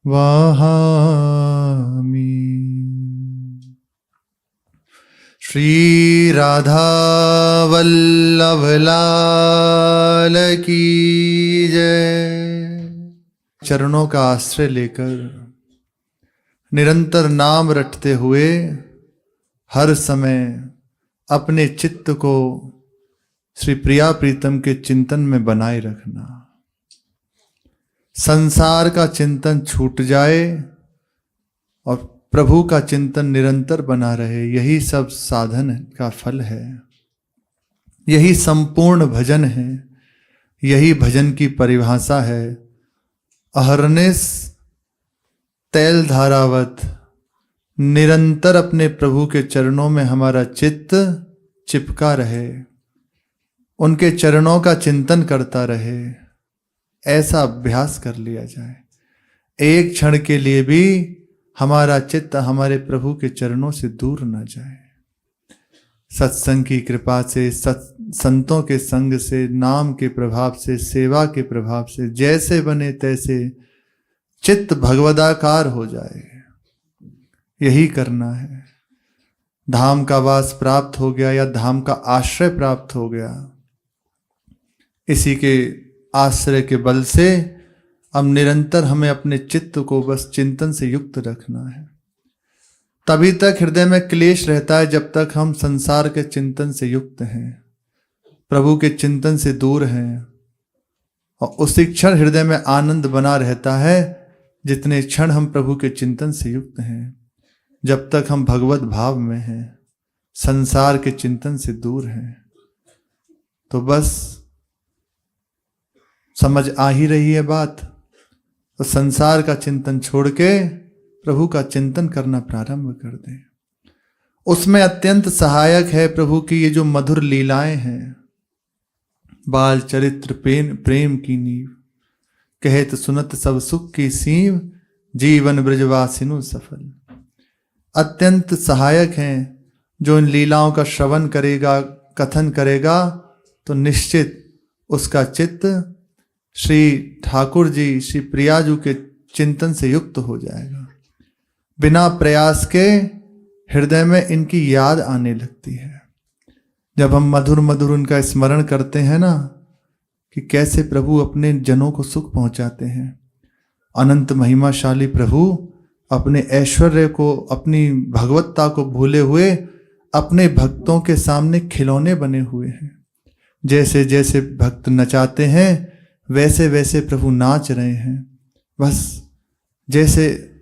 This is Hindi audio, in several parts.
वहामि। श्री राधा वल्लभ लाल की जय। चरणों का आश्रय लेकर निरंतर नाम रटते हुए हर समय अपने चित्त को श्री प्रिया प्रीतम के चिंतन में बनाए रखना। संसार का चिंतन छूट जाए और प्रभु का चिंतन निरंतर बना रहे, यही सब साधन का फल है, यही संपूर्ण भजन है, यही भजन की परिभाषा है। अहर्निश तैल धारावत निरंतर अपने प्रभु के चरणों में हमारा चित्त चिपका रहे, उनके चरणों का चिंतन करता रहे, ऐसा अभ्यास कर लिया जाए। एक क्षण के लिए भी हमारा चित्त हमारे प्रभु के चरणों से दूर न जाए। सत्संग की कृपा से, संतों के संग से, नाम के प्रभाव से, सेवा के प्रभाव से जैसे बने तैसे चित्त भगवदाकार हो जाए, यही करना है। धाम का वास प्राप्त हो गया या धाम का आश्रय प्राप्त हो गया, इसी के आश्रय के बल से अब निरंतर हमें अपने चित्त को बस चिंतन से युक्त रखना है। तभी तक हृदय में क्लेश रहता है जब तक हम संसार के चिंतन से युक्त हैं, प्रभु के चिंतन से दूर हैं। और उसी क्षण हृदय में आनंद बना रहता है जितने क्षण हम प्रभु के चिंतन से युक्त हैं। जब तक हम भगवत भाव में हैं, संसार के चिंतन से दूर हैं, तो बस समझ आ ही रही है बात। तो संसार का चिंतन छोड़ के प्रभु का चिंतन करना प्रारंभ कर दें। उसमें अत्यंत सहायक है प्रभु की ये जो मधुर लीलाएं हैं। बाल चरित्र प्रेम की नींव, कहत सुनत सब सुख की सीव, जीवन ब्रजवासिनु सफल। अत्यंत सहायक हैं। जो इन लीलाओं का श्रवण करेगा, कथन करेगा, तो निश्चित उसका चित्त श्री ठाकुर जी, श्री प्रियाजू के चिंतन से युक्त हो जाएगा। बिना प्रयास के हृदय में इनकी याद आने लगती है। जब हम मधुर मधुर उनका स्मरण करते हैं ना, कि कैसे प्रभु अपने जनों को सुख पहुंचाते हैं। अनंत महिमाशाली प्रभु अपने ऐश्वर्य को, अपनी भगवत्ता को भूले हुए अपने भक्तों के सामने खिलौने बने हुए हैं। जैसे जैसे भक्त नचाते हैं वैसे वैसे प्रभु नाच रहे हैं। बस जैसे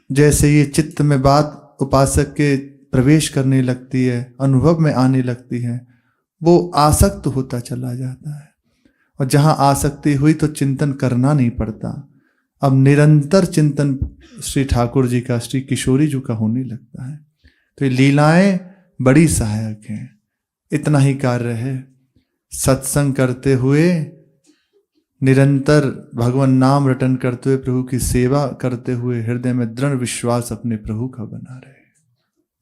जैसे ये चित्त में बात उपासक के प्रवेश करने लगती है, अनुभव में आने लगती है, वो आसक्त होता चला जाता है। और जहाँ आसक्ति हुई तो चिंतन करना नहीं पड़ता। अब निरंतर चिंतन श्री ठाकुर जी का, श्री किशोरी जी का होने लगता है। तो ये लीलाएं बड़ी सहायक हैं। इतना ही कार्य है, सत्संग करते हुए, निरंतर भगवान नाम रटन करते हुए, प्रभु की सेवा करते हुए हृदय में दृढ़ विश्वास अपने प्रभु का बना रहे।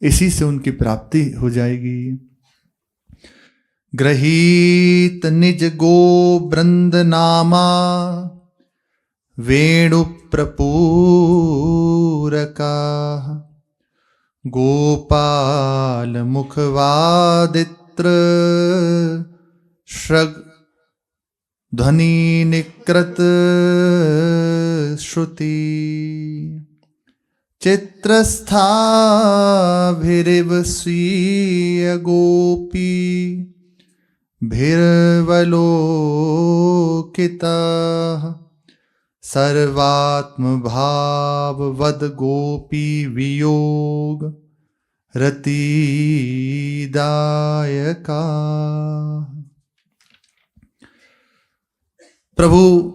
इसी से उनकी प्राप्ति हो जाएगी। ग्रहीत निज गो वृंद नामा, वेणु प्रपूरका, गोपाल मुखवादित्र, श्रग ध्वनि निकृत श्रुति, चित्रस्थाभिरिव स्वीय गोपी, भिर्वलोकितः, सर्वात्म भाव वद गोपी वियोग रतिदायका। प्रभु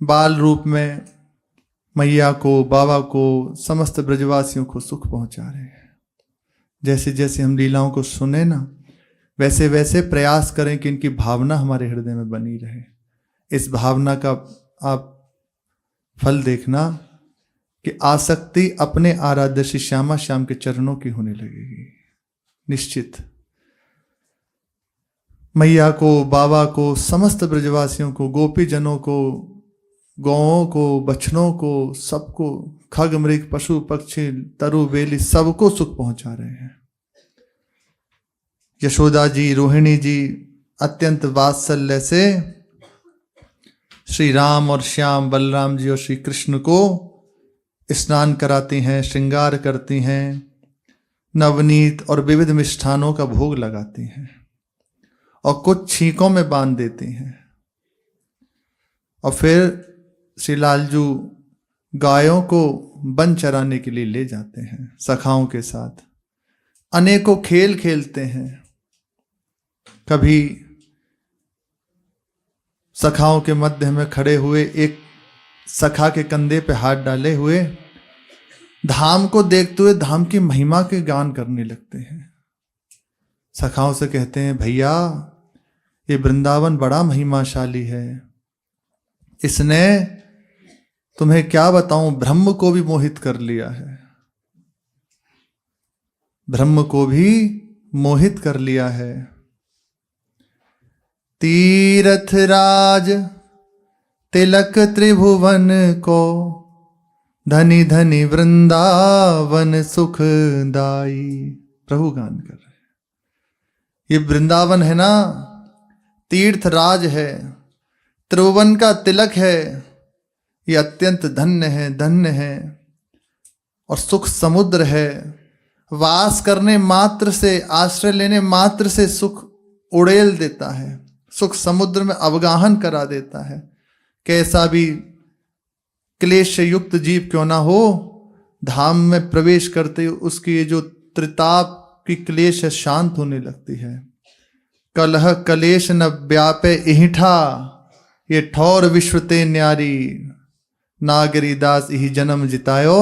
बाल रूप में मैया को, बाबा को, समस्त ब्रजवासियों को सुख पहुंचा रहे हैं। जैसे जैसे हम लीलाओं को सुने ना, वैसे वैसे प्रयास करें कि इनकी भावना हमारे हृदय में बनी रहे। इस भावना का आप फल देखना कि आसक्ति अपने आराध्य श्री श्यामा श्याम के चरणों की होने लगेगी निश्चित। मैया को, बाबा को, समस्त ब्रजवासियों को, गोपी जनों को गौओं को, बछड़ों को, सबको, खग मृग पशु पक्षी तरु बेली सबको सुख पहुंचा रहे हैं। यशोदा जी, रोहिणी जी अत्यंत वात्सल्य से श्री राम और श्याम, बलराम जी और श्री कृष्ण को स्नान कराती हैं, श्रृंगार करती हैं, नवनीत और विविध मिष्ठानों का भोग लगाती हैं और कुछ छींकों में बांध देती हैं। और फिर श्री लालजू गायों को वन चराने के लिए ले जाते हैं सखाओं के साथ। अनेकों खेल खेलते हैं। कभी सखाओं के मध्य में खड़े हुए एक सखा के कंधे पे हाथ डाले हुए धाम को देखते हुए धाम की महिमा के गान करने लगते हैं। सखाओं से कहते हैं, भैया ये वृंदावन बड़ा महिमाशाली है, इसने तुम्हें क्या बताऊं, ब्रह्म को भी मोहित कर लिया है, ब्रह्म को भी मोहित कर लिया है। तीरथ राज तिलक त्रिभुवन को, धनी धनी वृंदावन सुखदाई। प्रभु गान कर रहे हैं। ये वृंदावन है ना, तीर्थ राज है, त्रिभुवन का तिलक है, ये अत्यंत धन्य है, धन्य है और सुख समुद्र है। वास करने मात्र से, आश्रय लेने मात्र से सुख उड़ेल देता है, सुख समुद्र में अवगाहन करा देता है। कैसा भी क्लेश युक्त जीव क्यों ना हो, धाम में प्रवेश करते उसकी जो त्रिताप की क्लेश है शांत होने लगती है। कलह कलेश न व्यापे इहिठा, ये ठौर विश्व ते न्यारी, नागरी दास यही जन्म जितायो,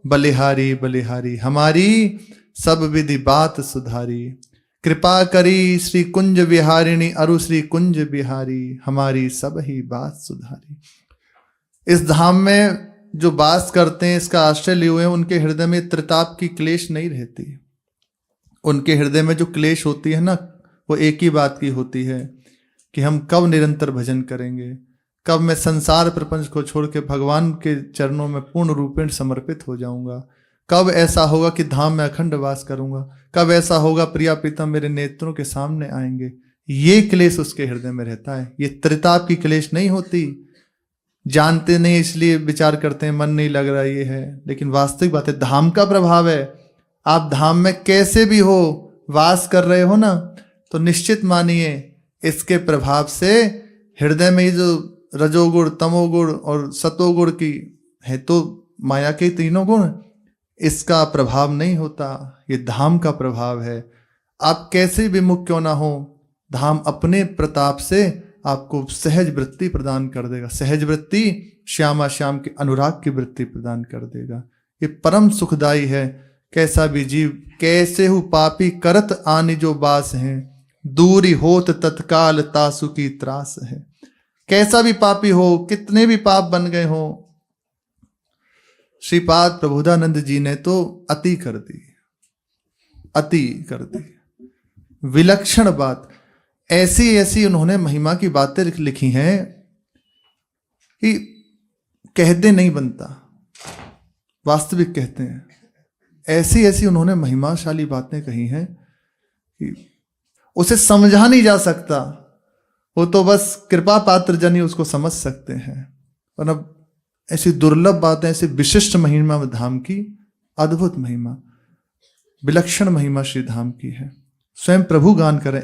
बलिहारी बलिहारी हमारी सब विधि बात सुधारी। कृपा करी श्री कुंज विहारिणी, अरु श्री कुंज बिहारी, हमारी सब ही बात सुधारी। इस धाम में जो वास करते हैं, इसका आश्रय लिए हुए हैं, उनके हृदय में त्रिताप की क्लेश नहीं रहती। उनके हृदय में जो क्लेश होती है ना, वो एक ही बात की होती है कि हम कब निरंतर भजन करेंगे, कब मैं संसार प्रपंच को छोड़ के भगवान के चरणों में पूर्ण रूपेण समर्पित हो जाऊंगा, कब ऐसा होगा कि धाम में अखंड वास करूंगा, कब ऐसा होगा प्रिया प्रीतम मेरे नेत्रों के सामने आएंगे। ये क्लेश उसके हृदय में रहता है। ये त्रिताप की क्लेश नहीं होती। जानते नहीं इसलिए विचार करते हैं मन नहीं लग रहा ये है, लेकिन वास्तविक बात है धाम का प्रभाव है। आप धाम में कैसे भी हो वास कर रहे हो ना, तो निश्चित मानिए इसके प्रभाव से हृदय में ये जो रजोगुण, तमोगुण और सतोगुण की है, तो माया के तीनों गुण, इसका प्रभाव नहीं होता, ये धाम का प्रभाव है। आप कैसे विमुख क्यों ना हो, धाम अपने प्रताप से आपको सहज वृत्ति प्रदान कर देगा। सहज वृत्ति श्यामा श्याम के अनुराग की वृत्ति प्रदान कर देगा। ये परम सुखदाई है। कैसा भी जीव कैसे हु पापी करत आनि जो बास हैं, दूरी होत तत्काल तासु की त्रास है। कैसा भी पापी हो, कितने भी पाप बन गए हो, श्रीपाद प्रबोधानंद जी ने तो अति कर दी, अति कर दी। विलक्षण बात, ऐसी ऐसी उन्होंने महिमा की बातें लिखी हैं कि कहते नहीं बनता, वास्तविक कहते हैं। ऐसी ऐसी उन्होंने महिमाशाली बातें कही हैं कि उसे समझा नहीं जा सकता। वो तो बस कृपा पात्र जन ही उसको समझ सकते हैं। और अब ऐसी दुर्लभ बातें, ऐसी विशिष्ट महिमा धाम की, अद्भुत महिमा, विलक्षण महिमा श्री धाम की है। स्वयं प्रभु गान करें।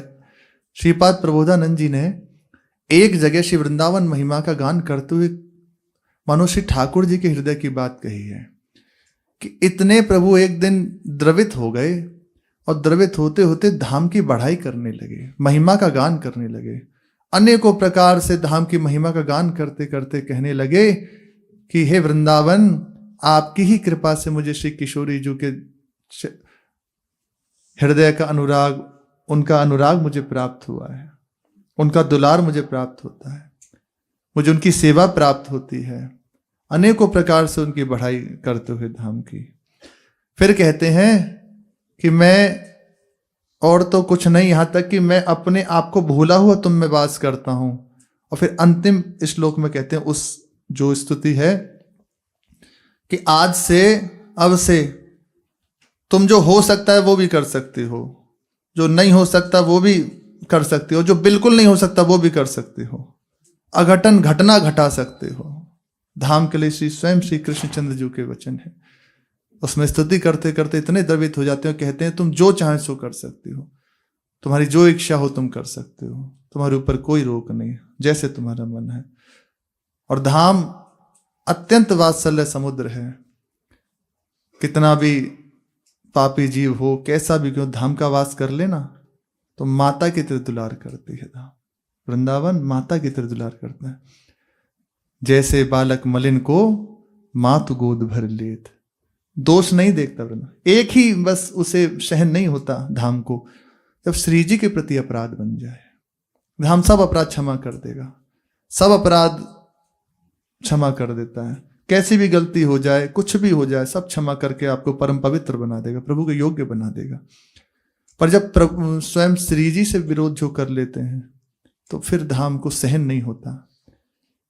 श्रीपाद प्रबोधानंद जी ने एक जगह श्री वृंदावन महिमा का गान करते हुए मानो श्री ठाकुर जी के हृदय की बात कही है कि इतने प्रभु एक दिन द्रवित हो गए और द्रवित होते होते धाम की बढ़ाई करने लगे, महिमा का गान करने लगे। अनेकों प्रकार से धाम की महिमा का गान करते करते कहने लगे कि हे वृंदावन, आपकी ही कृपा से मुझे श्री किशोरी जी के हृदय का अनुराग, उनका अनुराग मुझे प्राप्त हुआ है, उनका दुलार मुझे प्राप्त होता है, मुझे उनकी सेवा प्राप्त होती है। अनेकों प्रकार से उनकी बढ़ाई करते हुए धाम की। फिर कहते हैं कि मैं और तो कुछ नहीं, यहां तक कि मैं अपने आप को भूला हुआ तुम में वास करता हूं। और फिर अंतिम श्लोक में कहते हैं उस जो स्तुति है कि आज से, अब से तुम जो हो सकता है वो भी कर सकते हो, जो नहीं हो सकता वो भी कर सकते हो, जो बिल्कुल नहीं हो सकता वो भी कर सकते हो, अघटन घटना घटा सकते हो। धाम के लिए स्वयं श्री कृष्णचंद्र जी के वचन है। उसमें स्तुति करते करते इतने द्रवित हो जाते हो, कहते हैं तुम जो चाहे सो कर सकते हो, तुम्हारी जो इच्छा हो तुम कर सकते हो, तुम्हारे ऊपर कोई रोक नहीं, जैसे तुम्हारा मन है। और धाम अत्यंत वात्सल्य समुद्र है। कितना भी पापी जीव हो, कैसा भी क्यों, धाम का वास कर लेना तो माता की तरह दुलार करती है। धाम वृंदावन माता की तरह दुलार करता है। जैसे बालक मलिन को मातु गोद भर लेत, दोष नहीं देखता वृंदावन। एक ही बस उसे सहन नहीं होता धाम को, जब श्री जी के प्रति अपराध बन जाए। धाम सब अपराध क्षमा कर देगा, सब अपराध क्षमा कर देता है। कैसी भी गलती हो जाए, कुछ भी हो जाए, सब क्षमा करके आपको परम पवित्र बना देगा, प्रभु के योग्य बना देगा। पर जब प्रभु स्वयं श्री जी से विरोध जो कर लेते हैं तो फिर धाम को सहन नहीं होता,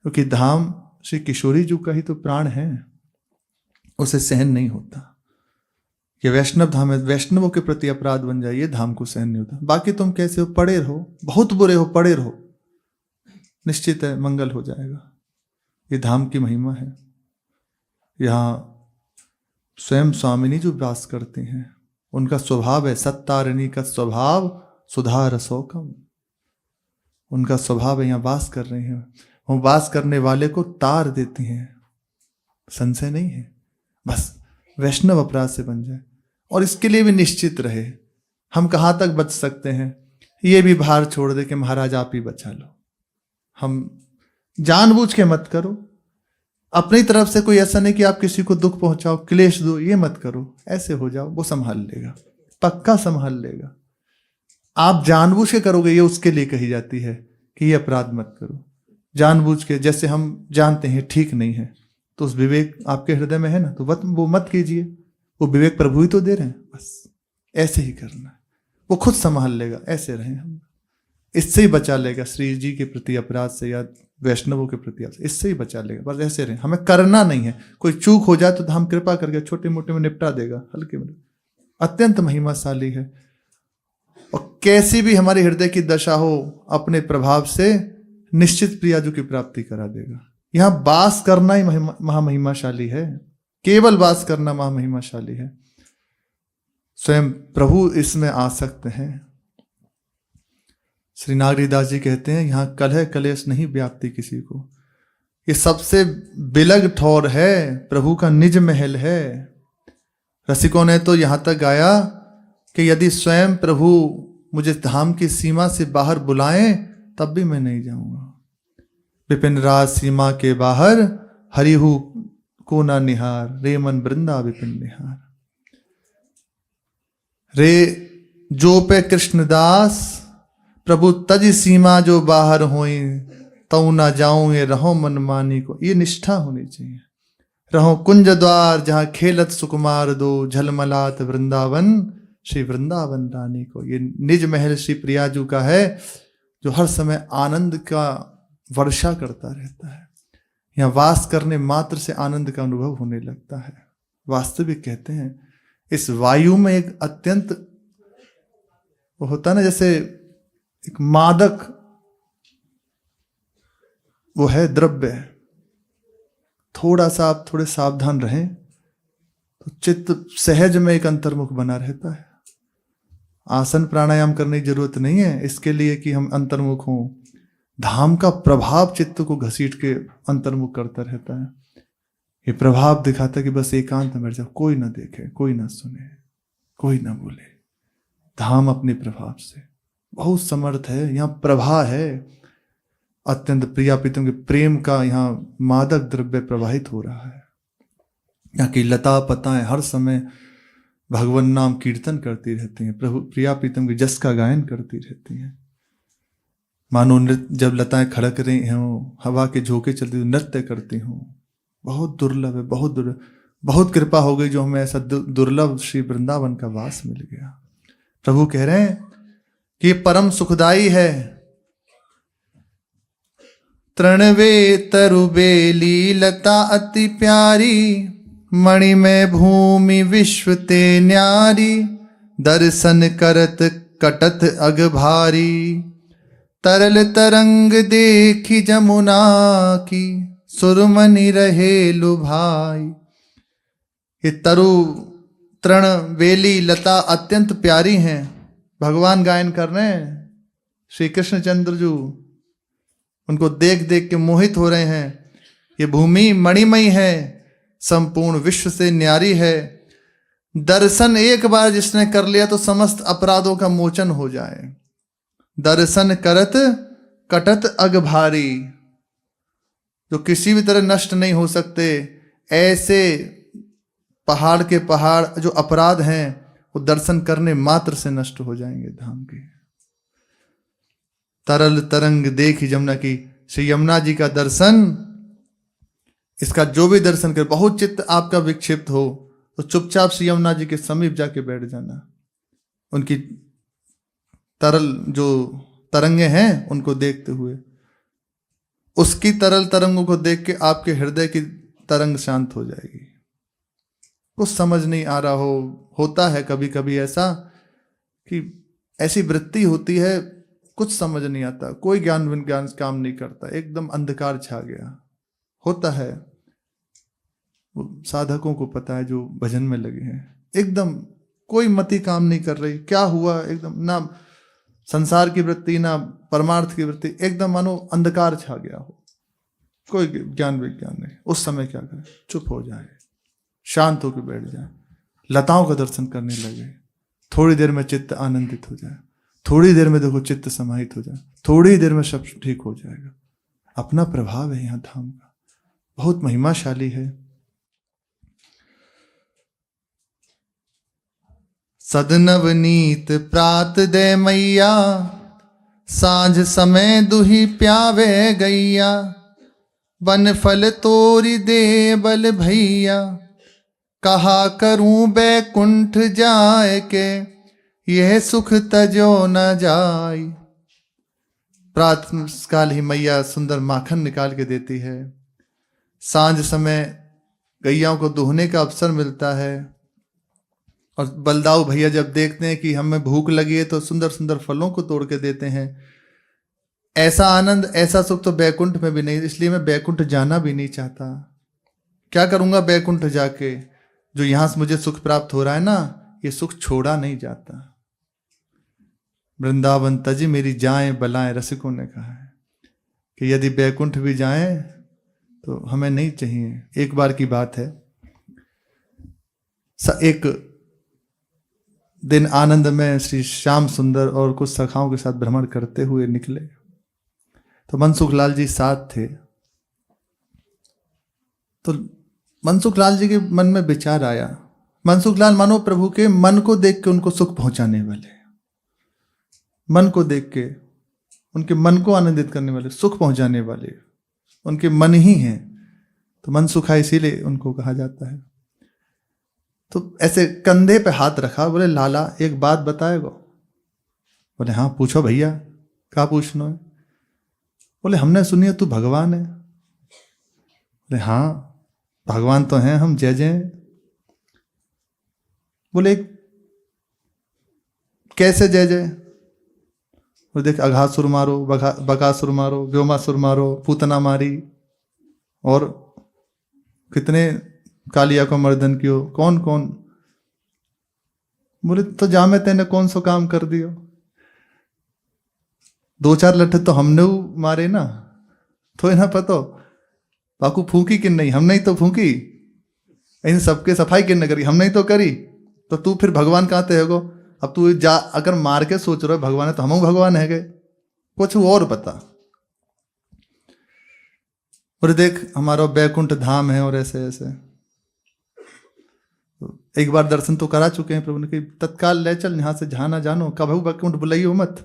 क्योंकि धाम श्री किशोरी जी का ही तो प्राण है, उसे सहन नहीं होता। ये वैष्णव धाम है, वैष्णवों के प्रति अपराध बन जाए, ये धाम को सहन नहीं होता। बाकी तुम कैसे हो, पड़े रहो, बहुत बुरे हो, पड़े रहो, निश्चित है मंगल हो जाएगा। ये धाम की महिमा है। यहाँ स्वयं स्वामिनी जो वास करते हैं, उनका स्वभाव है सत्तारिणी का स्वभाव सुधा रसोकम। उनका स्वभाव है, यहाँ वास कर रहे हैं, वो वास करने वाले को तार देती हैं, संशय नहीं है। बस वैष्णव अपराध से बन जाए, और इसके लिए भी निश्चित रहे हम कहाँ तक बच सकते हैं। ये भी भार छोड़ दे कि महाराज आप ही बचा लो। हम जानबूझ के मत करो, अपनी तरफ से कोई ऐसा नहीं कि आप किसी को दुख पहुंचाओ, क्लेश दो, ये मत करो। ऐसे हो जाओ, वो संभाल लेगा, पक्का संभाल लेगा। आप जानबूझ के करोगे, ये उसके लिए कही जाती है कि ये अपराध मत करो। जानबूझ के, जैसे हम जानते हैं ठीक नहीं है, तो उस विवेक आपके हृदय में है ना, तो वो मत कीजिए। वो विवेक प्रभु ही तो दे रहे हैं, बस ऐसे ही करना है, वो खुद संभाल लेगा। ऐसे रहें हम, इससे ही बचा लेगा श्री जी के प्रति अपराध से या वैष्णवों के प्रति, इससे ही बचा लेगा। बस ऐसे रहे, हमें करना नहीं है। कोई चूक हो जाए तो हम कृपा करके छोटे मोटे में निपटा देगा, हल्के में। अत्यंत महिमाशाली है। और कैसी भी हमारे हृदय की दशा हो, अपने प्रभाव से निश्चित प्रियाजू की प्राप्ति करा देगा। यहां वास करना ही महामहिमाशाली है, केवल वास करना महामहिमाशाली है। स्वयं प्रभु इसमें आसक्त हैं। श्री नागरीदास जी कहते हैं, यहाँ कलह कलेश नहीं व्याप्ति किसी को। ये सबसे बिलग ठौर है, प्रभु का निज महल है। रसिकों ने तो यहाँ तक गाया कि यदि स्वयं प्रभु मुझे धाम की सीमा से बाहर बुलाएं तब भी मैं नहीं जाऊंगा। विपिन राज सीमा के बाहर हरिहु को ना निहार, रे मन वृंदा विपिन निहार। रे जो पे कृष्णदास प्रभु तज सीमा जो बाहर होई, तऊ ना जाऊं ये रहो मनमानी को। ये निष्ठा होनी चाहिए। रहो कुंज द्वार जहां खेलत सुकुमार दो, झलमलात वृंदावन श्री वृंदावन रानी को। ये निज महल श्री प्रियाजू का है, जो हर समय आनंद का वर्षा करता रहता है। यहाँ वास करने मात्र से आनंद का अनुभव होने लगता है। वास्तविक कहते हैं, इस वायु में एक अत्यंत वो होता है ना, जैसे एक मादक वो है द्रव्य। थोड़ा सा आप थोड़े सावधान रहें तो चित्त सहज में एक अंतर्मुख बना रहता है। आसन प्राणायाम करने की जरूरत नहीं है इसके लिए कि हम अंतर्मुख हों। धाम का प्रभाव चित्त को घसीट के अंतर्मुख करता रहता है। ये प्रभाव दिखाता है कि बस एकांत में बैठ जाओ, कोई ना देखे, कोई ना सुने, कोई ना बोले। धाम अपने प्रभाव से बहुत समर्थ है। यहाँ प्रभा है, अत्यंत प्रिया प्रीतम के प्रेम का यहाँ मादक द्रव्य प्रवाहित हो रहा है। यहाँ की लता पताएं हर समय भगवान नाम कीर्तन करती रहती हैं, प्रभु प्रिया प्रीतम के जस का गायन करती रहती हैं। मानो नृत्य, जब लताएं खड़क रही हों, हवा के झोंके चलती हुई नृत्य करती हों। बहुत दुर्लभ है, बहुत दुर्लभ। बहुत कृपा हो गई जो हमें ऐसा दुर्लभ श्री वृंदावन का वास मिल गया। प्रभु कह रहे हैं कि परम सुखदाई है, तृणवे तरुबेली लता अति प्यारी, मणि में भूमि विश्व ते न्यारी, दर्शन करत कटत अग भारी, तरल तरंग देखी जमुना की, सुरमनि रहे लुभाई। ये तरु तृण वेली लता अत्यंत प्यारी हैं। भगवान गायन कर रहे हैं, श्री कृष्णचंद्र जी उनको देख देख के मोहित हो रहे हैं। ये भूमि मणिमयी है, संपूर्ण विश्व से न्यारी है। दर्शन एक बार जिसने कर लिया तो समस्त अपराधों का मोचन हो जाए। दर्शन करत कटत अग भारी, जो किसी भी तरह नष्ट नहीं हो सकते। ऐसे पहाड़ के पहाड़ जो अपराध हैं वो दर्शन करने मात्र से नष्ट हो जाएंगे धाम के। तरल तरंग देखी यमुना की, श्री यमुना जी का दर्शन, इसका जो भी दर्शन करे, बहुत चित्त आपका विक्षिप्त हो तो चुपचाप श्री यमुना जी के समीप जाके बैठ जाना। उनकी तरल जो तरंगे हैं उनको देखते हुए, उसकी तरल तरंगों को देख के आपके हृदय की तरंग शांत हो जाएगी। कुछ समझ नहीं आ रहा होता है कभी कभी ऐसा कि ऐसी वृत्ति होती है, कुछ समझ नहीं आता, कोई ज्ञान विज्ञान काम नहीं करता, एकदम अंधकार छा गया होता है। वो साधकों को पता है जो भजन में लगे हैं, एकदम कोई मति काम नहीं कर रही, क्या हुआ, एकदम ना संसार की वृत्ति ना परमार्थ की वृत्ति, एकदम मानो अंधकार छा गया हो, कोई ज्ञान विज्ञान नहीं। उस समय क्या करें, चुप हो जाए, शांत होकर बैठ जाए, लताओं का दर्शन करने लगे। थोड़ी देर में चित्त आनंदित हो जाए, थोड़ी देर में देखो चित्त समाहित हो जाए, थोड़ी देर में सब ठीक हो जाएगा। अपना प्रभाव है यहाँ धाम का, बहुत महिमाशाली है। सदनवनीत प्रात दे मैया, सांझ समय दुही प्यावे गैया, बन फल तोरी दे बल भैया, कहा करूं बैकुंठ जाए के, यह सुख तजो न जाई। प्रातः काल ही मैया सुंदर माखन निकाल के देती है। सांझ समय गैयाओं को दुहने का अवसर मिलता है, और बलदाऊ भैया जब देखते हैं कि हमें भूख लगी है तो सुंदर सुंदर फलों को तोड़ के देते हैं। ऐसा आनंद, ऐसा सुख तो बैकुंठ में भी नहीं, इसलिए मैं बैकुंठ जाना भी नहीं चाहता। क्या करूंगा बैकुंठ जाके, जो यहां से मुझे सुख प्राप्त हो रहा है ना, ये सुख छोड़ा नहीं जाता। वृंदावन तजी मेरी जाएं बलाएं, रसिकों ने कहा है कि यदि बैकुंठ भी जाएं तो हमें नहीं चाहिए। एक बार की बात है, एक दिन आनंद में श्री श्याम सुंदर और कुछ सखाओं के साथ भ्रमण करते हुए निकले, तो मनसुख लाल जी साथ थे। तो मनसुख लाल जी के मन में विचार आया, मनसुख लाल मानो प्रभु के मन को देख के उनको सुख पहुंचाने वाले, मन को देख के उनके मन को आनंदित करने वाले, सुख पहुंचाने वाले उनके मन ही हैं। तो मन सुखा इसीलिए उनको कहा जाता है। तो ऐसे कंधे पे हाथ रखा, बोले लाला एक बात बताएगा? बोले हाँ पूछो भैया, क्या पूछना है? बोले हमने सुनी है तू भगवान है। बोले हाँ भगवान तो हैं हम, जय जय। बोले कैसे जय जय? बोले देख अघासुर मारो, बकासुर मारो, व्योमासुर मारो, पूतना मारी, और कितने कालिया को मर्दन कियो, कौन कौन। बोले तो जामे तेने कौन सा काम कर दियो? 2-4 लट्ठे तो हमने मारे ना, तो ना पतो बाकू फूकी कि नहीं, हमने ही तो फूकी। इन सबके सफाई किन करी, हमने ही तो करी। तो तू फिर भगवान कहते है गो? अब तू जा अगर मार के सोच रहे हो भगवान है, तो हम भगवान है गए, कुछ और बता। और देख हमारा बैकुंठ धाम है और ऐसे ऐसे। एक बार दर्शन तो करा चुके हैं प्रभु ने कि तत्काल ले चल यहाँ से, जहाँ ना जानो, कभी बैकुंठ बुलाइयो मत,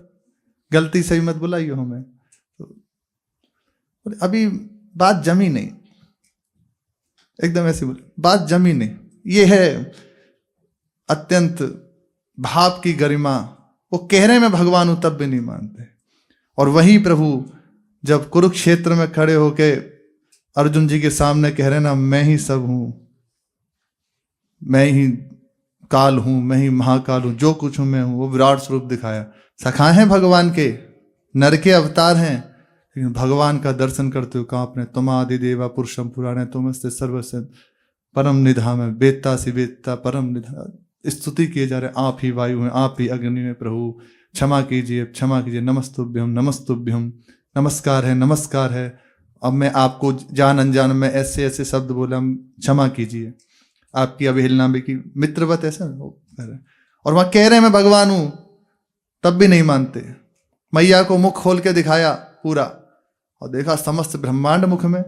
गलती से ही मत बुलाइयो हमें। तो अभी बात जमी नहीं, एकदम ऐसे बोले बात जमी नहीं। ये है अत्यंत भाव की गरिमा। वो कह रहे मैं भगवान हूं तब भी नहीं मानते। और वही प्रभु जब कुरुक्षेत्र में खड़े होके अर्जुन जी के सामने कह रहे ना, मैं ही सब हूं, मैं ही काल हूं, मैं ही महाकाल हूं, जो कुछ हूं मैं हूं, वो विराट स्वरूप दिखाया। सखा हैं भगवान के, नर के अवतार हैं, लेकिन भगवान का दर्शन करते हो कहाँ अपने, तुम आदि देवा पुरुषम पुराणे तुमस्ते सर्वस्य परम निधाम है, वेत्ता सी वेत्ता परम निधाम, स्तुति किए जा रहे, आप ही वायु हैं, आप ही अग्नि हैं प्रभु, क्षमा कीजिए क्षमा कीजिए, नमस्तुभ्यम नमस्तुभ्यम, नमस्कार है नमस्कार है। अब मैं आपको जान अनजान में ऐसे ऐसे शब्द बोला, क्षमा कीजिए, आपकी अवहेलना भी की, मित्रवत ऐसा और वहां कह रहे हैं मैं भगवान हूं, तब भी नहीं मानते। मैया को मुख खोल के दिखाया पूरा, और देखा समस्त ब्रह्मांड मुख में।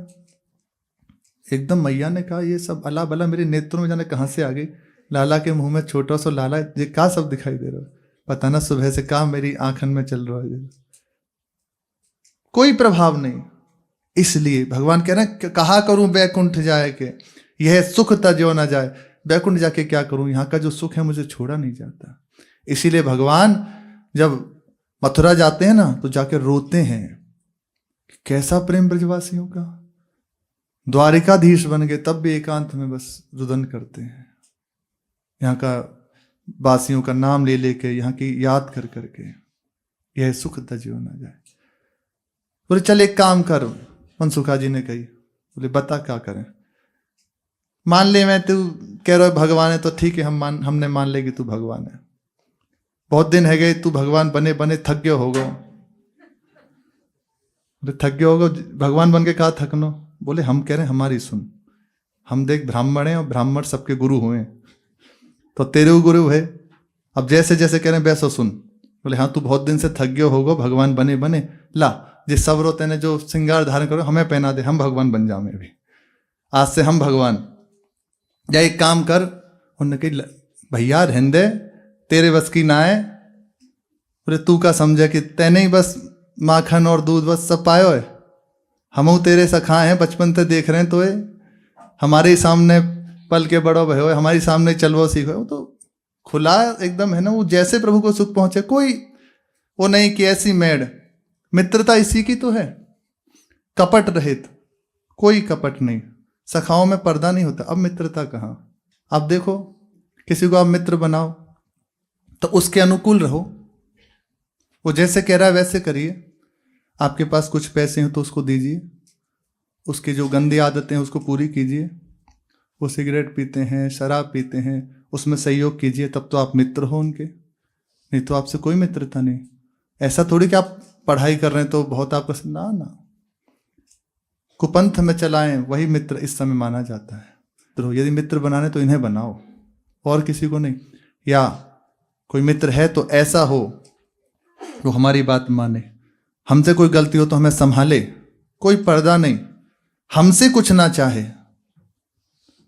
एकदम मैया ने कहा ये सब अला बला मेरे नेत्रों में जाने कहां से आ गई, लाला के मुंह में छोटा सा लाला, ये क्या सब दिखाई दे रहा है, पता ना सुबह से कहा मेरी आंखन में चल रहा है, कोई प्रभाव नहीं। इसलिए भगवान कह रहे हैं कहा करूं बैकुंठ जाए के, यह सुख तजो ना जाए, बैकुंठ जाके क्या करूं, यहाँ का जो सुख है मुझे छोड़ा नहीं जाता। इसीलिए भगवान जब मथुरा जाते हैं ना तो जाके रोते हैं, कैसा प्रेम ब्रजवासियों का, द्वारिकाधीश बन गए तब भी एकांत में बस रुदन करते हैं, यहाँ का वासियों का नाम ले लेके, यहाँ की याद कर करके, यह सुख तजो ना जाए। बोले चल एक काम कर, मनसुखा जी ने कही, बोले बता क्या करें। मान ले मैं, तू कह रहा है भगवान है तो ठीक है, हमने मान ले कि तू भगवान है, बहुत दिन है गए तू भगवान बने बने थक गए होगा। थक गए होगा, भगवान बन के कहा थकनो, बोले हम कह रहे हैं हमारी सुन, हम देख ब्राह्मण हैं और ब्राह्मण सबके गुरु हुए, तो तेरे वो गुरु है, अब जैसे जैसे कह रहे हैं वैसा सुन। बोले हाँ तू बहुत दिन से थक गए होगा भगवान बने बने, ला जिस सवरो तेने जो श्रृंगार धारण करो हमें पहना दे, हम भगवान बन जाओ, मैं भी आज से हम भगवान। या एक काम कर, उन्होंने कही भैया रहने दे, तेरे बस की ना है। बोले तू का समझे कि तैने ही बस माखन और दूध बस सब पायो है, हम तेरे सखा हैं, बचपन से देख रहे हैं, तो हमारे ही सामने पल के बड़ो भयो है, हमारे सामने चलवो सीखो, वो तो खुला एकदम है ना, वो जैसे प्रभु को सुख पहुंचे, कोई वो नहीं कि ऐसी मेड़, मित्रता इसी की तो है, कपट रहित, कोई कपट नहीं, सखाओं में पर्दा नहीं होता। अब मित्रता कहाँ, अब देखो किसी को आप मित्र बनाओ तो उसके अनुकूल रहो, वो जैसे कह रहा है वैसे करिए, आपके पास कुछ पैसे हैं तो उसको दीजिए, उसकी जो गंदी आदतें हैं उसको पूरी कीजिए, वो सिगरेट पीते हैं शराब पीते हैं उसमें सहयोग कीजिए, तब तो आप मित्र हो उनके, नहीं तो आपसे कोई मित्रता नहीं। ऐसा थोड़ी कि आप पढ़ाई कर रहे हैं तो बहुत आपका ना ना, कुपंथ में चलाएं वही मित्र इस समय माना जाता है। तो यदि मित्र बनाने तो इन्हें बनाओ और किसी को नहीं, या कोई मित्र है तो ऐसा हो वो हमारी बात माने, हमसे कोई गलती हो तो हमें संभाले, कोई पर्दा नहीं, हमसे कुछ ना चाहे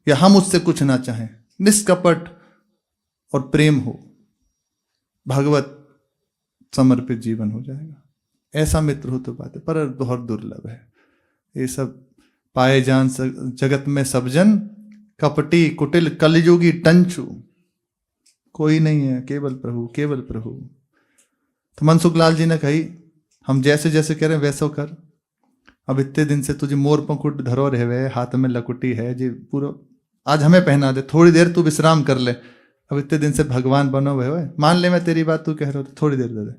या हम उससे कुछ ना चाहें, निष्कपट और प्रेम हो, भगवत समर्पित जीवन हो जाएगा। ऐसा मित्र हो तो बात है, पर बहुत दुर्लभ है। ये सब पाए जान जगत में सब जन, कपटी कुटिल कलयुगी टंचू, कोई नहीं है, केवल प्रभु केवल प्रभु। तो मनसुख लाल जी ने कही हम जैसे जैसे कह रहे हैं वैसो कर, अब इतने दिन से तुझे मोर पंखुट धरो रहे, हाथ में लकुटी है जी पूरा, आज हमें पहना दे, थोड़ी देर तू विश्राम कर ले, अब इतने दिन से भगवान बनो हुए, मान ले मैं तेरी बात तू कह रहे हो, थोड़ी देर दे दे।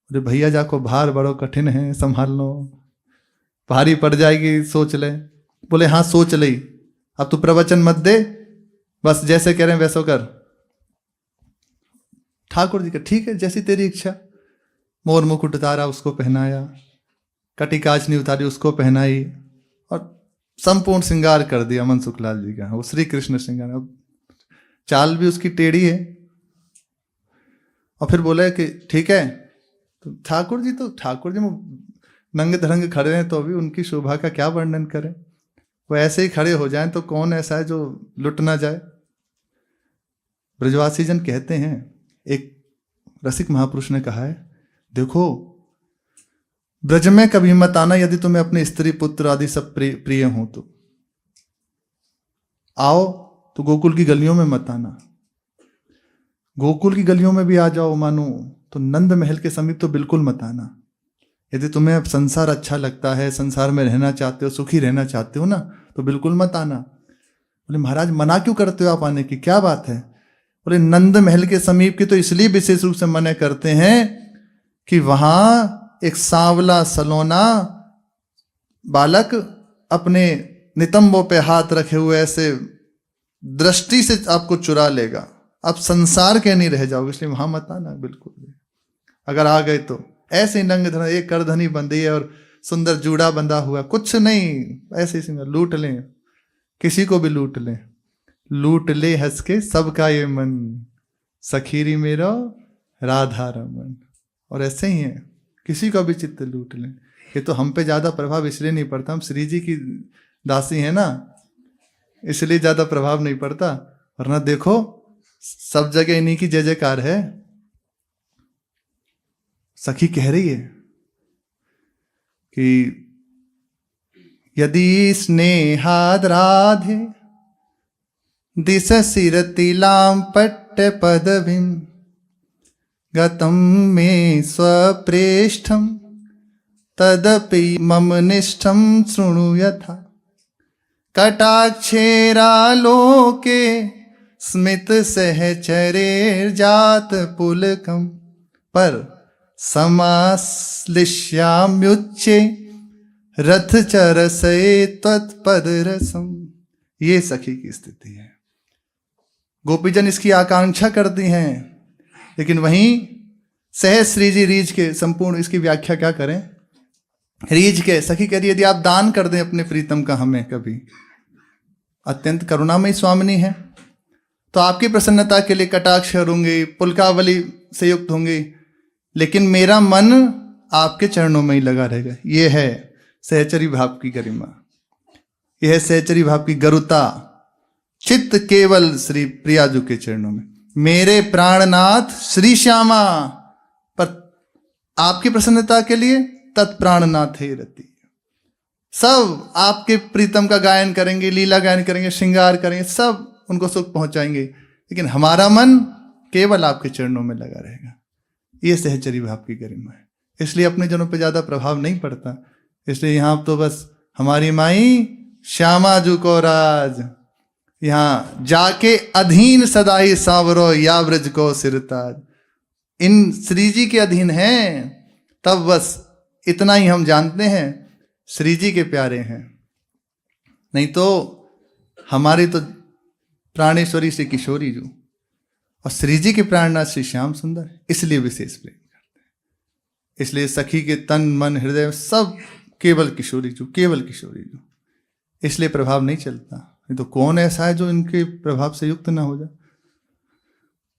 अरे भैया जाको भार बड़ो कठिन है, संभाल लो, भारी पड़ जाएगी, सोच ले। बोले हाँ सोच ले, अब तू प्रवचन मत दे, बस जैसे कह रहे हैं वैसो कर। ठाकुर जी का ठीक है, जैसी तेरी इच्छा। मोर मुकुट उतारा उसको पहनाया, कटी काचनी उतारी उसको पहनाई, और संपूर्ण श्रृंगार कर दिया मनसुख लाल जी का, वो श्री कृष्ण श्रृंगार। अब चाल भी उसकी टेढ़ी है, और फिर बोले कि ठीक है, तो ठाकुर जी नंगे धरंगे खड़े हैं तो अभी उनकी शोभा का क्या वर्णन करें, वो ऐसे ही खड़े हो जाएं तो कौन ऐसा है जो लुट ना जाए। ब्रजवासी जन कहते हैं, एक रसिक महापुरुष ने कहा है, देखो ब्रज में कभी मत आना यदि तुम्हें अपने स्त्री पुत्र आदि सब प्रिय हो तो, आओ तो गोकुल की गलियों में मत आना। गोकुल की गलियों में भी आ जाओ मानो तो नंद महल के समीप तो बिल्कुल मत आना, यदि तुम्हें अब संसार अच्छा लगता है, संसार में रहना चाहते हो, सुखी रहना चाहते हो ना, तो बिल्कुल मत आना। बोले महाराज मना क्यों करते हो आप आने की, क्या बात है? बोले नंद महल के समीप की तो इसलिए विशेष रूप से मना करते हैं कि वहां एक सांवला सलोना बालक अपने नितंबों पे हाथ रखे हुए ऐसे दृष्टि से आपको चुरा लेगा, आप संसार के नहीं रह जाओगे, इसलिए वहां मत आना बिल्कुल भी। अगर आ गए तो ऐसे नंग धन, एक करधनी बंधी है और सुंदर जूड़ा बंधा हुआ, कुछ नहीं, ऐसे ही लूट लें, किसी को भी लूट लें, लूट ले हंस के सबका ये मन, सखीरी मेरो राधा रमन। और ऐसे ही है, किसी का भी चित्त लूट लें। ये तो हम पे ज्यादा प्रभाव इसलिए नहीं पड़ता, हम श्री जी की दासी है ना, इसलिए ज्यादा प्रभाव नहीं पड़ता, वरना देखो सब जगह इन्हीं की जय जयकार है। सखी कह रही है कि यदि स्नेहाद राधे दिश सिरतिलाम पट्ट पदविम गतम में स्वप्रेष्ठम तदपि मम निष्ठम शृणु यथा कटाक्षेरालोके स्मित सहचरेर जात पुलकम पर समाश्लिष्याम्युच्चे रथ चरसे त्वत्पद रसम। ये सखी की स्थिति है। गोपीजन इसकी आकांक्षा करती हैं, लेकिन वहीं सहज श्री जी रीझ के संपूर्ण इसकी व्याख्या क्या करें। रीझ के सखी कह रही यदि आप दान कर दें अपने प्रीतम का हमें कभी, अत्यंत करुणामयी स्वामिनी है, तो आपकी प्रसन्नता के लिए कटाक्ष करूंगी, पुलकावली से युक्त होंगी, लेकिन मेरा मन आपके चरणों में ही लगा रहेगा। यह है सहचरी भाव की गरिमा, यह है सहचरी भाव की गरुता। चित्त केवल श्री प्रियाजू के चरणों में, मेरे प्राणनाथ श्री श्यामा, पर आपकी प्रसन्नता के लिए तत्प्राणनाथ ही रति। सब आपके प्रीतम का गायन करेंगे, लीला गायन करेंगे, श्रृंगार करेंगे, सब उनको सुख पहुंचाएंगे, लेकिन हमारा मन केवल आपके चरणों में लगा रहेगा। ये सहचरी भाव की गरिमा है। इसलिए अपने जनों पे ज्यादा प्रभाव नहीं पड़ता। इसलिए यहाँ तो बस हमारी माई श्यामा जू को राज, यहाँ जाके अधीन सदाई सांवरो या ब्रज को सिरताज। इन श्री जी के अधीन हैं, तब बस इतना ही हम जानते हैं श्री जी के प्यारे हैं। नहीं तो हमारी तो प्राणेश्वरी श्री किशोरी जू और श्री जी के प्राणनाथ श्री श्याम सुंदर, इसलिए विशेष प्रेम करते हैं। इसलिए सखी के तन मन हृदय सब केवल किशोरी जू, केवल किशोरी जू, इसलिए प्रभाव नहीं चलता। नहीं तो कौन ऐसा है जो इनके प्रभाव से युक्त ना हो जाए।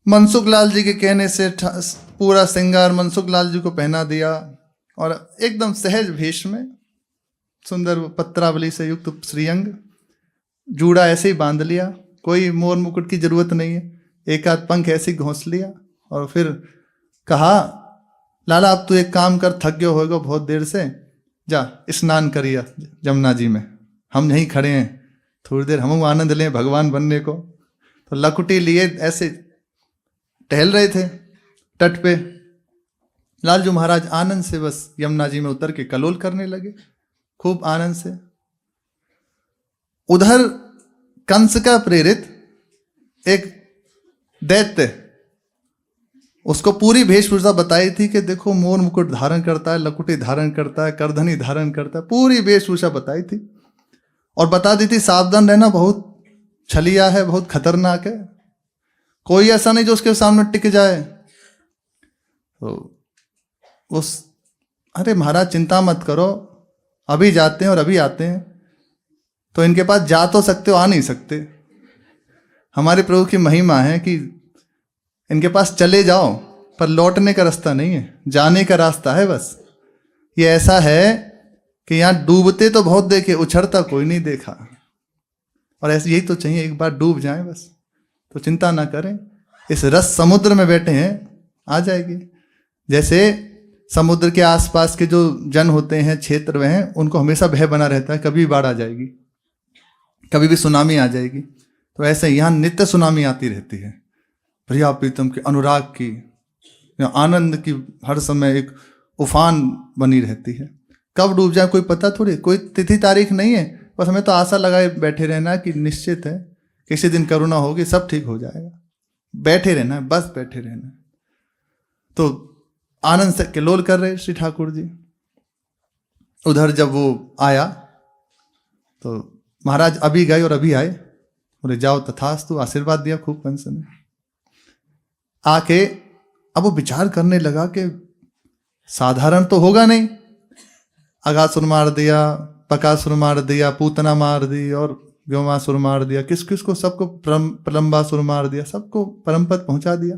मनसुख लाल जी के कहने से पूरा श्रृंगार मनसुख लाल जी को पहना दिया और एकदम सहज भेष में सुंदर पत्रावली से युक्त श्रीअंग, जूड़ा ऐसे ही बांध लिया, कोई मोर मुकुट की जरूरत नहीं है, एक आध पंख ऐसे ही घोंस लिया और फिर कहा लाला अब तू एक काम कर, थक गया होगा बहुत देर से, जा स्नान करिया जमुना जी में, हम यहीं खड़े हैं, थोड़ी देर हम आनंद लें भगवान बनने को। तो लकुटी लिए ऐसे टहल रहे थे तट पे, लालजू महाराज आनंद से बस यमुना जी में उतर के कलोल करने लगे, खूब आनंद से। उधर कंस का प्रेरित एक दैत्य, उसको पूरी वेशभूषा बताई थी कि देखो मोर मुकुट धारण करता है, लकुटी धारण करता है, करधनी धारण करता है, पूरी वेशभूषा बताई थी और बता दी थी सावधान रहना, बहुत छलिया है, बहुत खतरनाक है, कोई ऐसा नहीं जो उसके सामने टिक जाए। तो उस अरे महाराज चिंता मत करो, अभी जाते हैं और अभी आते हैं। तो इनके पास जा तो सकते हो, आ नहीं सकते। हमारे प्रभु की महिमा है कि इनके पास चले जाओ पर लौटने का रास्ता नहीं है, जाने का रास्ता है बस। ये ऐसा है कि यहाँ डूबते तो बहुत देखे, उछड़ता कोई नहीं देखा। और ऐसे यही तो चाहिए, एक बार डूब जाए बस, तो चिंता ना करें, इस रस समुद्र में बैठे हैं, आ जाएगी। जैसे समुद्र के आसपास के जो जन होते हैं, क्षेत्र में हैं, उनको हमेशा भय बना रहता है, कभी बाढ़ आ जाएगी, कभी भी सुनामी आ जाएगी। तो ऐसे यहाँ नित्य सुनामी आती रहती है, प्रिया प्रीतम के अनुराग की, आनंद की, हर समय एक उफान बनी रहती है। कब डूब जाए कोई पता थोड़ी, कोई तिथि तारीख नहीं है, बस हमें तो आशा लगाए बैठे रहना कि निश्चित है किसी दिन करुणा होगी, सब ठीक हो जाएगा, बैठे रहना है, बस बैठे रहना है। तो आनंद से किलोल कर रहे श्री ठाकुर जी। उधर जब वो आया तो महाराज अभी गए और अभी आए, बोले जाओ तथास्तु, आशीर्वाद दिया खूब कंस ने। आके अब वो विचार करने लगा कि साधारण तो होगा नहीं, अगासुर मार दिया, बकासुर मार दिया, पूतना मार दी और व्योमासुर मार दिया, किस किस को, सबको प्रलंबासुर मार दिया, सबको परम पद पहुंचा दिया।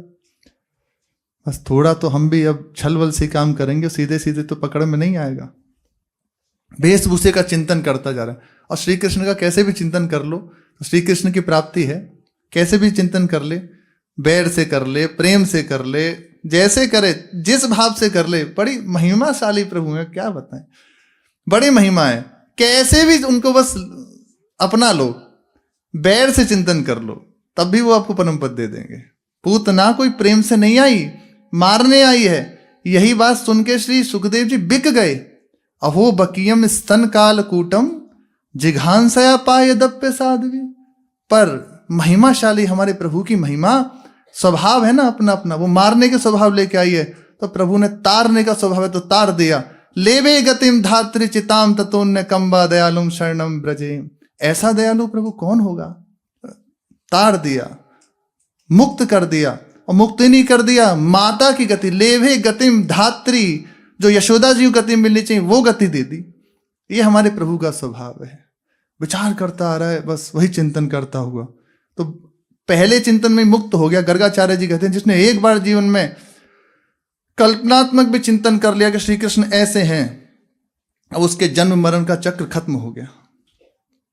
बस थोड़ा तो हम भी अब छल बल से काम करेंगे, सीधे सीधे तो पकड़ में नहीं आएगा। वेशभूषे का चिंतन करता जा रहा है। और श्री कृष्ण का कैसे भी चिंतन कर लो तो श्री कृष्ण की प्राप्ति है, कैसे भी चिंतन कर ले, बैर से कर ले, प्रेम से कर ले, जैसे करे, जिस भाव से कर ले, बड़ी महिमाशाली प्रभु है, क्या बताएं, बड़ी महिमा है। कैसे भी उनको बस अपना लो, बैर से चिंतन कर लो, तब भी वो आपको परम पद दे देंगे। पूतना कोई प्रेम से नहीं आई, मारने आई है। यही बात सुन के श्री सुखदेव जी बिक गए। अहो बकीयम स्तन काल कूटम जिघांसया पाय दप्य साध्वी। पर महिमाशाली हमारे प्रभु की महिमा, स्वभाव है ना अपना अपना, वो मारने के स्वभाव लेके आई है, तो प्रभु ने तारने का स्वभाव है तो तार दिया। लेवे गतिम धात्री चिताम ततोन्य कंबा दयालुम शरणम ब्रजे। ऐसा दयालु प्रभु कौन होगा। तार दिया, मुक्त कर दिया, और मुक्त ही नहीं कर दिया, माता की गति, लेवे गतिम धात्री, जो यशोदा जी को गति मिलनी चाहिए वो गति दे दी। ये हमारे प्रभु का स्वभाव है। विचार करता आ रहा है, बस वही चिंतन करता हुआ, तो पहले चिंतन में मुक्त हो गया। गर्गाचार्य जी कहते हैं जिसने एक बार जीवन में कल्पनात्मक भी चिंतन कर लिया कि श्री कृष्ण ऐसे हैं, अब उसके जन्म मरण का चक्र खत्म हो गया।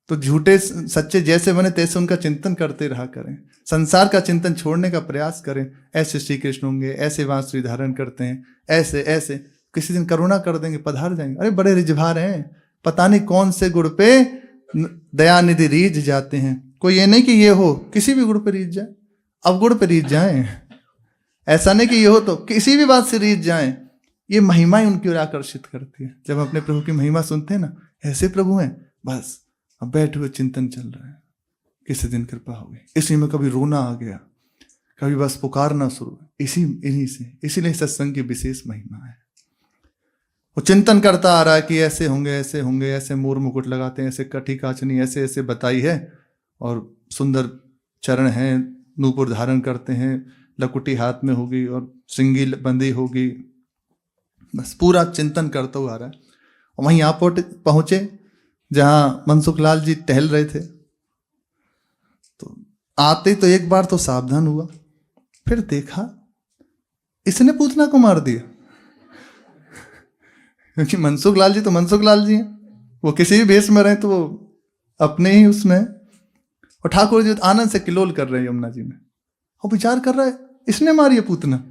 तो झूठे सच्चे जैसे बने तैसे उनका चिंतन करते रहा करें, संसार का चिंतन छोड़ने का प्रयास करें। ऐसे श्री कृष्ण होंगे, ऐसे बांसुरी धारण करते हैं, ऐसे ऐसे, किसी दिन करुणा कर देंगे, पधार जाएंगे। अरे बड़े रिझभार हैं, पता नहीं कौन से गुण पे दयानिधि रीझ जाते हैं। कोई ये नहीं कि ये हो, किसी भी गुण पे रीझ जाए, अब गुण पे रीझ जाएं, ऐसा नहीं कि ये हो तो किसी भी बात से रीझ जाएं। ये महिमा ही उनकी ओर आकर्षित करती है। जब अपने प्रभु की महिमा सुनते हैं ना, ऐसे प्रभु हैं, बस अब बैठे हुए चिंतन चल रहा है, किसी दिन कृपा होगी। इसी में कभी रोना आ गया, कभी बस पुकारना शुरू, इन्हीं से, इसीलिए सत्संग की विशेष महिमा है। वो चिंतन करता आ रहा है कि ऐसे होंगे, ऐसे होंगे, ऐसे मोर मुकुट लगाते हैं, ऐसे कठी काचनी ऐसे ऐसे बताई है, और सुंदर चरण हैं, नूपुर धारण करते हैं, लकुटी हाथ में होगी और सिंगी बंदी होगी। बस पूरा चिंतन करता हुआ आ रहा है। और वहीं आप पहुंचे जहां मनसुख लाल जी टहल रहे थे। तो आते तो एक बार तो सावधान हुआ, फिर देखा इसने पूतना को मार दिया। क्योंकि मनसुख लाल जी तो मनसुख लाल जी हैं, वो किसी भी भेष में रहे तो वो अपने ही उसमें। और ठाकुर जी आनंद से किलोल कर रहे हैं यमुना जी में, और विचार कर रहा है इसने मारी है पूतना,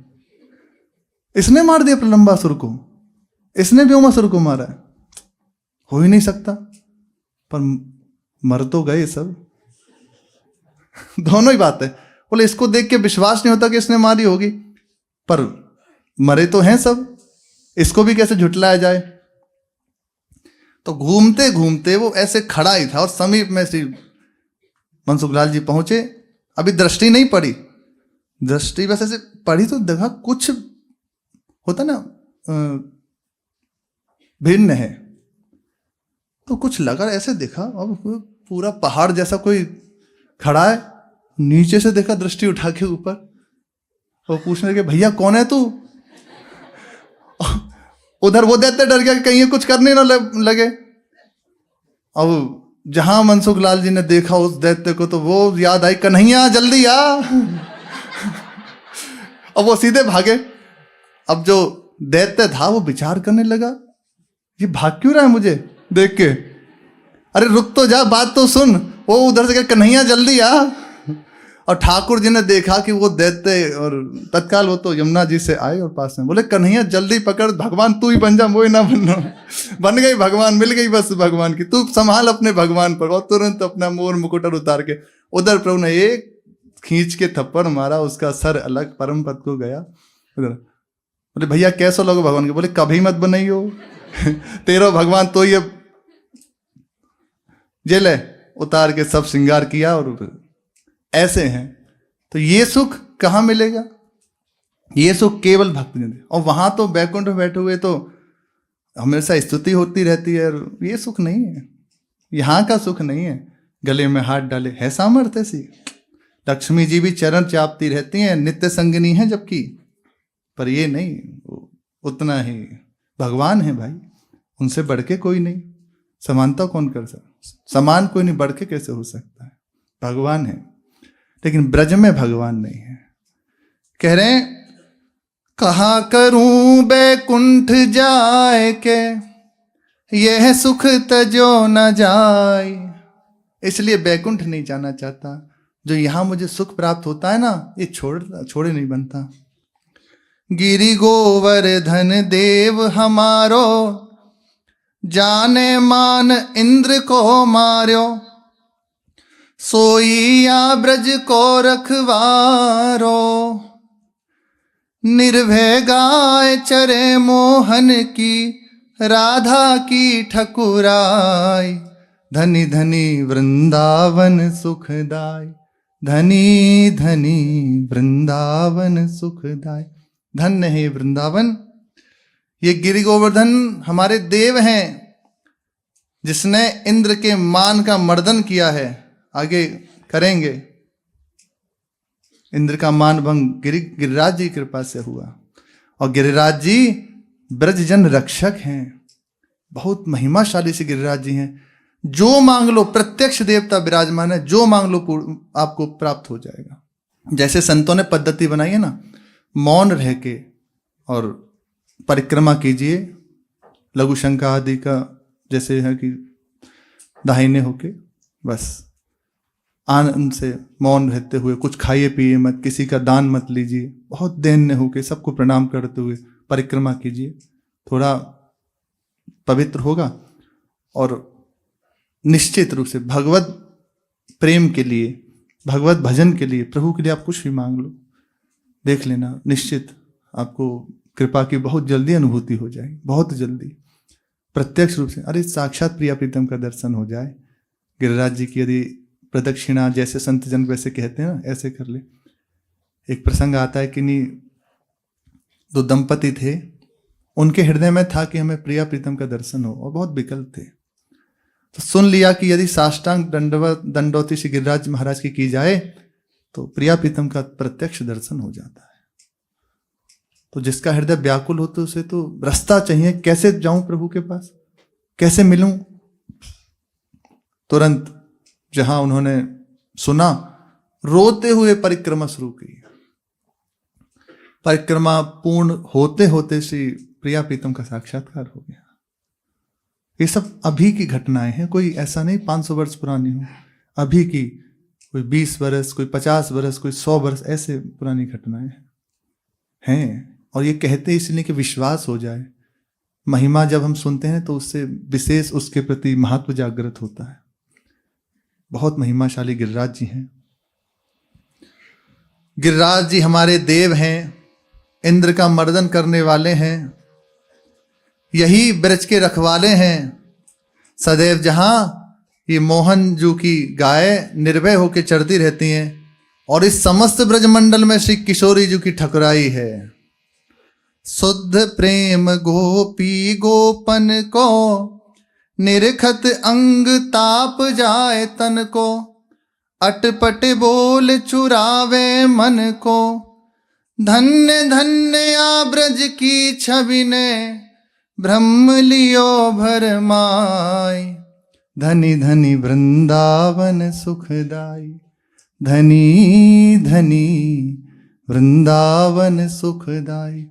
इसने मार दिया प्रलंबासुर को, इसने व्योमासुर को मारा है, हो ही नहीं सकता। पर मर तो गए सब, दोनों ही बात है। बोले इसको देख के विश्वास नहीं होता कि इसने मारी होगी, पर मरे तो हैं सब, इसको भी कैसे झुटलाया जाए। तो घूमते घूमते वो ऐसे खड़ा ही था और समीप में श्री मनसुख लाल जी पहुंचे। अभी दृष्टि नहीं पड़ी, दृष्टि बस ऐसे पड़ी तो देखा कुछ होता ना भिन्न है, तो कुछ लगा, ऐसे देखा अब पूरा पहाड़ जैसा कोई खड़ा है। नीचे से देखा, दृष्टि उठा के ऊपर, वो पूछने लगे भैया कौन है तू। उधर वो दैत्य डर गया कि कहीं ये कुछ करने ना लगे। अब जहां मनसुख लाल जी ने देखा उस दैत्य को, तो वो याद आई, कन्हैया जल्दी आ। अब वो सीधे भागे। अब जो दैत्य था वो विचार करने लगा, ये भाग क्यों रहा है मुझे देख के, अरे रुक तो जा, बात तो सुन। वो उधर से कहा कन्हैया जल्दी आ। और ठाकुर जी ने देखा कि वो दैत्य, और तत्काल वो तो यमुना जी से आए और पास में बोले कन्हैया जल्दी पकड़, भगवान तू ही बन जा, वो ही ना बनना। बन गई भगवान, मिल गई बस भगवान की, तू संभाल अपने भगवान पर। और तुरंत अपना मोर मुकुट उतार के उधर प्रभु ने एक खींच के थप्पड़ मारा, उसका सर अलग परम पद को गया। बोले भैया कैसे लोग भगवान के? बोले कभी मत बनाइयो तेरा भगवान तो ये जेल है, उतार के सब श्रृंगार किया और ऐसे हैं। तो ये सुख कहाँ मिलेगा? ये सुख केवल भक्त जन। और वहां तो बैकुंठ में बैठे हुए तो हमेशा स्तुति होती रहती है, और ये सुख नहीं है, यहाँ का सुख नहीं है। गले में हाथ डाले है सामर्थ्य सी, लक्ष्मी जी भी चरण चापती रहती हैं, नित्य संगिनी है जबकि, पर ये नहीं, उतना ही भगवान है भाई, उनसे बढ़ के कोई नहीं। समानता कौन कर सकता? समान कोई नहीं, बढ़ के कैसे हो सकता है? भगवान है, लेकिन ब्रज में भगवान नहीं है। कह रहे हैं कहा करूं बैकुंठ जाए के, यह सुख तजो न जाए। इसलिए बैकुंठ नहीं जाना चाहता। जो यहां मुझे सुख प्राप्त होता है ना, ये छोड़े नहीं बनता। गिरि गोवर्धन देव हमारो, जाने मान इंद्र को मार्यो। सोईया ब्रज को रखवारो, निर्भय गाय चरे मोहन की, राधा की ठकुराई। धनी धनी वृंदावन सुखदाई, धनी धनी वृंदावन सुखदाई। धन्य है वृंदावन। ये गिरि गोवर्धन हमारे देव हैं, जिसने इंद्र के मान का मर्दन किया है। आगे करेंगे, इंद्र का मान भंग गिरिराज जी की कृपा से हुआ। और गिरिराज जी ब्रज जन रक्षक हैं, बहुत महिमाशाली से गिरिराज जी हैं। जो मांग लो, प्रत्यक्ष देवता विराजमान है, जो मांग लो आपको प्राप्त हो जाएगा। जैसे संतों ने पद्धति बनाई है ना, मौन रह के और परिक्रमा कीजिए, लघु शंका आदि का, जैसे है कि दाहिने होके बस आनंद से मौन रहते हुए, कुछ खाइए पिए मत, किसी का दान मत लीजिए, बहुत दैन्य होके सबको प्रणाम करते हुए परिक्रमा कीजिए। थोड़ा पवित्र होगा और निश्चित रूप से भगवत प्रेम के लिए, भगवत भजन के लिए, प्रभु के लिए आप कुछ भी मांग लो, देख लेना निश्चित आपको कृपा की बहुत जल्दी अनुभूति हो जाएगी, बहुत जल्दी, प्रत्यक्ष रूप से। अरे साक्षात प्रिया प्रीतम का दर्शन हो जाए। गिरिराज जी की यदि प्रदक्षिणा, जैसे संत जन वैसे कहते हैं ना, ऐसे कर ले। एक प्रसंग आता है कि नहीं, दो दंपति थे, उनके हृदय में था कि हमें प्रिया प्रीतम का दर्शन हो, और बहुत विकल्प थे। तो सुन लिया कि यदि साष्टांग दंडवती श्री गिरिराज महाराज की जाए तो प्रिया प्रीतम का प्रत्यक्ष दर्शन हो जाता है। तो जिसका हृदय व्याकुल हो तो उसे तो रास्ता चाहिए, कैसे जाऊं प्रभु के पास, कैसे मिलूं। तुरंत जहां उन्होंने सुना, रोते हुए परिक्रमा शुरू की। परिक्रमा पूर्ण होते होते श्री प्रिया प्रीतम का साक्षात्कार हो गया। ये सब अभी की घटनाएं हैं, कोई ऐसा नहीं 500 वर्ष पुरानी हो, अभी की, कोई 20 वर्ष, कोई 50 वर्ष, कोई 100 वर्ष, ऐसे पुरानी घटनाएं हैं। और ये कहते इसलिए कि विश्वास हो जाए। महिमा जब हम सुनते हैं तो उससे विशेष उसके प्रति महत्व जागृत होता है। बहुत महिमाशाली गिरिराज जी हैं। गिरिराज जी हमारे देव हैं, इंद्र का मर्दन करने वाले हैं, यही ब्रज के रखवाले हैं। सदैव जहां ये मोहन जू की गाय निर्भय होकर चढ़ती रहती हैं, और इस समस्त ब्रजमंडल में श्री किशोरी जी की ठकुराई है। शुद्ध प्रेम गोपी गोपन को, निरखत अंग ताप जाए तन को। अटपट बोल चुरावे मन को, धन्य धन्य आ ब्रज की छवि ने, ब्रह्म लियो भरमाई। धनी धनी वृंदावन सुखदाई, धनी धनी वृंदावन सुखदाई।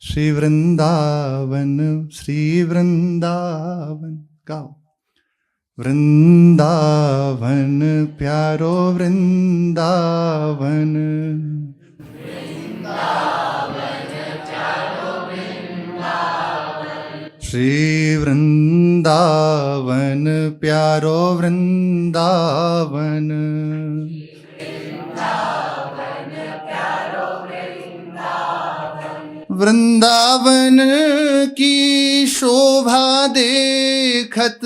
श्री वृंदावन, श्री वृंदावन गाओ। वृंदावन प्यारो वृंदावन, श्री वृंदावन प्यारो वृंदावन। वृंदावन की शोभा देखत,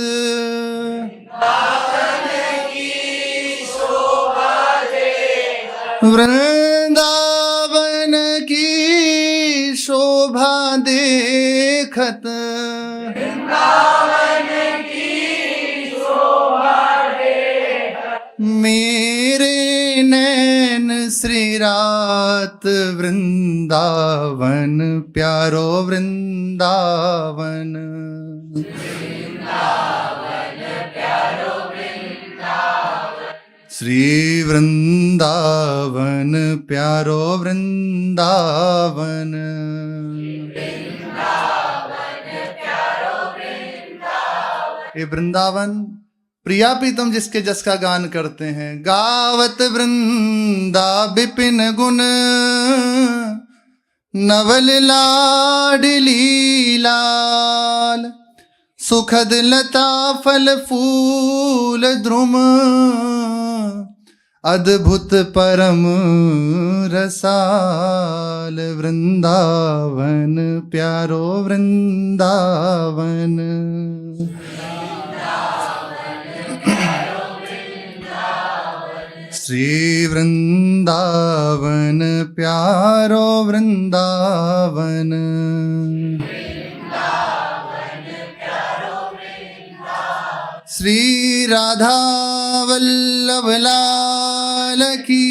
वृंदावन की शोभा देखत, मेरे नैन श्री रात वृंदावन प्यारो वृंदावन, श्री वृंदावन प्यारो वृंदावन, ये वृंदावन प्रिया प्रीतम जिसके जस का गान करते हैं। गावत वृंदा विपिन गुण, नवल लाडली लाल, सुखद लता फल फूल द्रुम, अद्भुत परम रसाल, वृंदावन प्यारो वृंदावन, श्री वृंदावन प्यारो वृंदावन, श्री राधा वल्लभ लाल की